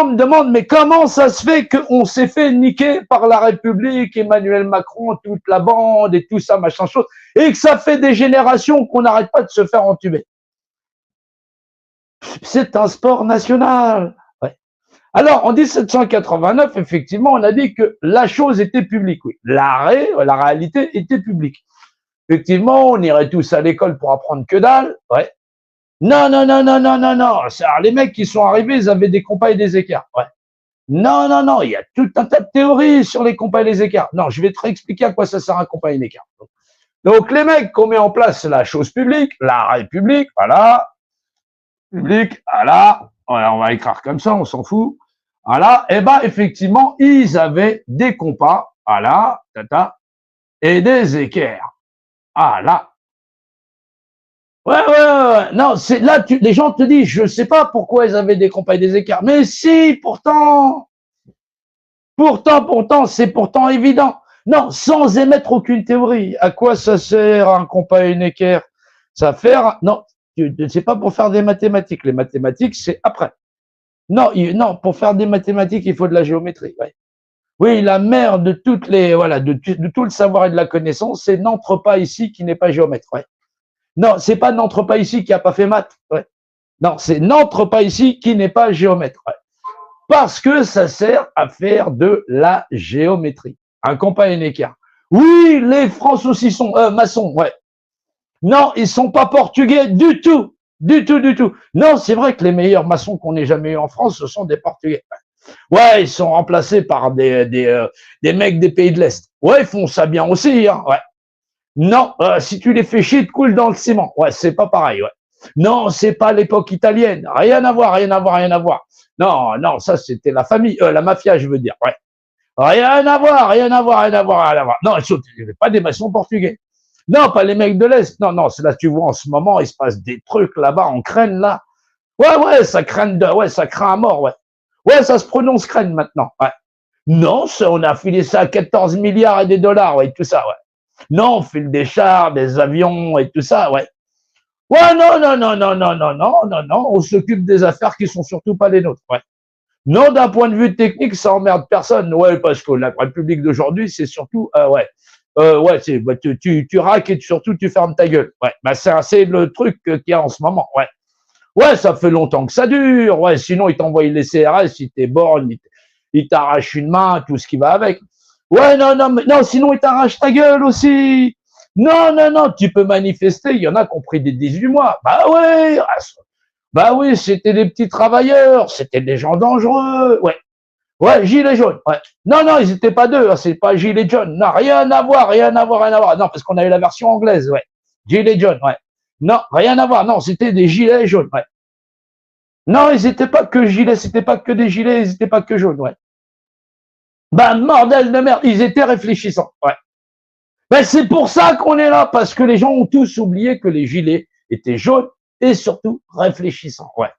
On me demande, mais comment ça se fait qu'on s'est fait niquer par la République, Emmanuel Macron, toute la bande et tout ça, machin chose, et que ça fait des générations qu'on n'arrête pas de se faire entuber. C'est un sport national. Ouais. Alors, en 1789, effectivement, on a dit que la chose était publique. Oui. La réalité était publique. Effectivement, on irait tous à l'école pour apprendre que dalle. Ouais. Non. Alors, les mecs qui sont arrivés, ils avaient des compas et des écarts. Ouais. Non, il y a tout un tas de théories sur les compas et les écarts. Non, je vais te réexpliquer à quoi ça sert un compas et un écart. Donc, les mecs qu'on met en place, la chose publique, la République, voilà, public, voilà, on va écrire comme ça, on s'en fout. Voilà, et ben effectivement, ils avaient des compas, voilà, et des équerres. Voilà. Ouais. Non, c'est là, les gens te disent, je sais pas pourquoi ils avaient des compas et des équerres. Mais si, pourtant, c'est pourtant évident. Non, sans émettre aucune théorie. À quoi ça sert un compas et une équerre? Ça fait, non, c'est pas pour faire des mathématiques. Les mathématiques, c'est après. Non, pour faire des mathématiques, il faut de la géométrie. Ouais. Oui, la mère de toutes les, voilà, de tout le savoir et de la connaissance, c'est n'entre pas ici qui n'est pas géomètre. Ouais. Non, c'est pas n'entre pas ici qui a pas fait maths. Ouais. Non, c'est n'entre pas ici qui n'est pas géomètre. Ouais. Parce que ça sert à faire de la géométrie. Un compas et un écart. Oui, les francs-saucissons, maçons, ouais. Non, ils sont pas portugais du tout. Du tout. Non, c'est vrai que les meilleurs maçons qu'on ait jamais eu en France, ce sont des Portugais. Ouais, ils sont remplacés par des mecs des pays de l'Est. Ouais, ils font ça bien aussi, hein, ouais. Non, si tu les fais chier, ils te coulent dans le ciment. Ouais, c'est pas pareil, ouais. Non, c'est pas l'époque italienne. Rien à voir. Non, ça c'était la famille, la mafia, je veux dire, ouais. Rien à voir. Non, ils sont pas des maçons portugais. Non, pas les mecs de l'Est. Non, c'est là, tu vois, en ce moment, il se passe des trucs là-bas, en crâne, là. Ouais, ça craint ça craint à mort, ouais. Ouais, ça se prononce crâne maintenant, ouais. Non, on a filé ça à 14 milliards et des dollars, ouais, tout ça, ouais. Non, on file des chars, des avions et tout ça, ouais. Ouais, non, on s'occupe des affaires qui sont surtout pas les nôtres, ouais. Non, d'un point de vue technique, ça emmerde personne, ouais, parce que la République d'aujourd'hui, c'est surtout, tu raques et surtout tu fermes ta gueule, ouais. Bah, c'est le truc qu'il y a en ce moment, ouais. Ouais, ça fait longtemps que ça dure, ouais, sinon ils t'envoient les CRS, ils t'éborgnent, ils t'arrachent une main, tout ce qui va avec. Ouais, non, sinon ils t'arrachent ta gueule aussi. Non, tu peux manifester, il y en a qui ont pris des 18 mois. Bah oui, c'était des petits travailleurs, c'était des gens dangereux, ouais. Ouais, gilets jaunes, ouais. Non, ils étaient pas deux, hein, c'est pas gilets jaunes. Non, rien à voir. Non, parce qu'on a eu la version anglaise, ouais. Gilets jaunes, ouais. Non, rien à voir. Non, c'était des gilets jaunes, ouais. Non, ils étaient pas que gilets, c'était pas que des gilets, ils étaient pas que jaunes, ouais. Ben, bordel de merde, ils étaient réfléchissants, ouais. Ben, c'est pour ça qu'on est là, parce que les gens ont tous oublié que les gilets étaient jaunes et surtout réfléchissants, ouais.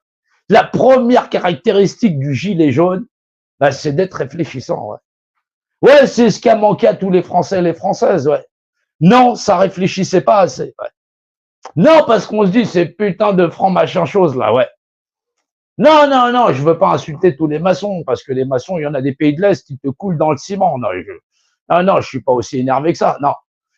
La première caractéristique du gilet jaune, ben, c'est d'être réfléchissant, ouais. Ouais, c'est ce qui a manqué à tous les Français et les Françaises, ouais. Non, ça réfléchissait pas assez, ouais. Non, parce qu'on se dit, c'est putain de franc machin chose, là, ouais. Non, je veux pas insulter tous les maçons, parce que les maçons, il y en a des pays de l'Est qui te coulent dans le ciment. Non, je suis pas aussi énervé que ça, non.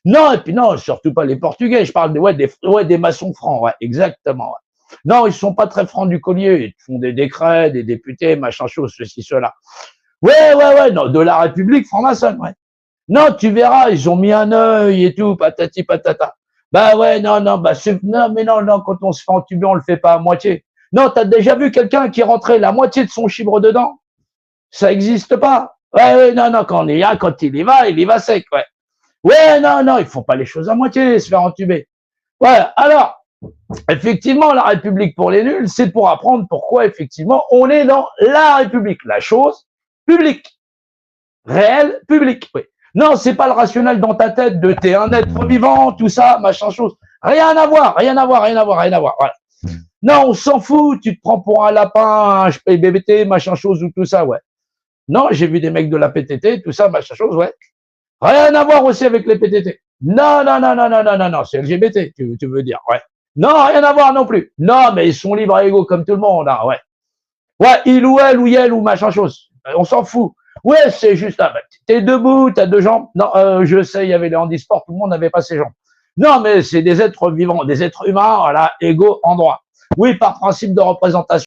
Non, et puis non, surtout pas les Portugais, je parle des maçons francs, ouais, exactement, ouais. Non, ils sont pas très francs du collier, ils font des décrets, des députés, machin chose, ceci, cela. Ouais, non, de la République franc-maçonne, ouais. Non, tu verras, ils ont mis un œil et tout, patati patata. Bah ouais, non, quand on se fait entuber, on le fait pas à moitié. Non, t'as déjà vu quelqu'un qui rentrait la moitié de son chibre dedans? Ça existe pas. Ouais, non, quand il y va sec, ouais. Ouais, non, ils font pas les choses à moitié, se faire entuber. Ouais, alors, effectivement, la République pour les nuls, c'est pour apprendre pourquoi, effectivement, on est dans la République, la chose publique. Réelle, publique, oui. Non, c'est pas le rationnel dans ta tête de t'es un être vivant, tout ça, machin chose. Rien à voir. Voilà. Non, on s'en fout, tu te prends pour un lapin, un BBT, machin chose ou tout ça, ouais. Non, j'ai vu des mecs de la PTT, tout ça, machin chose, ouais. Rien à voir aussi avec les PTT. Non, c'est LGBT, tu veux dire, ouais. Non, rien à voir non plus. Non, mais ils sont libres et égaux comme tout le monde, hein, ouais. Ouais, il ou elle ou yel ou machin chose. On s'en fout. Ouais, c'est juste, ah, bah, t'es debout, t'as deux jambes. Non, je sais, il y avait les handisports, tout le monde n'avait pas ses jambes. Non, mais c'est des êtres vivants, des êtres humains, voilà, égaux en droit. Oui, par principe de représentation.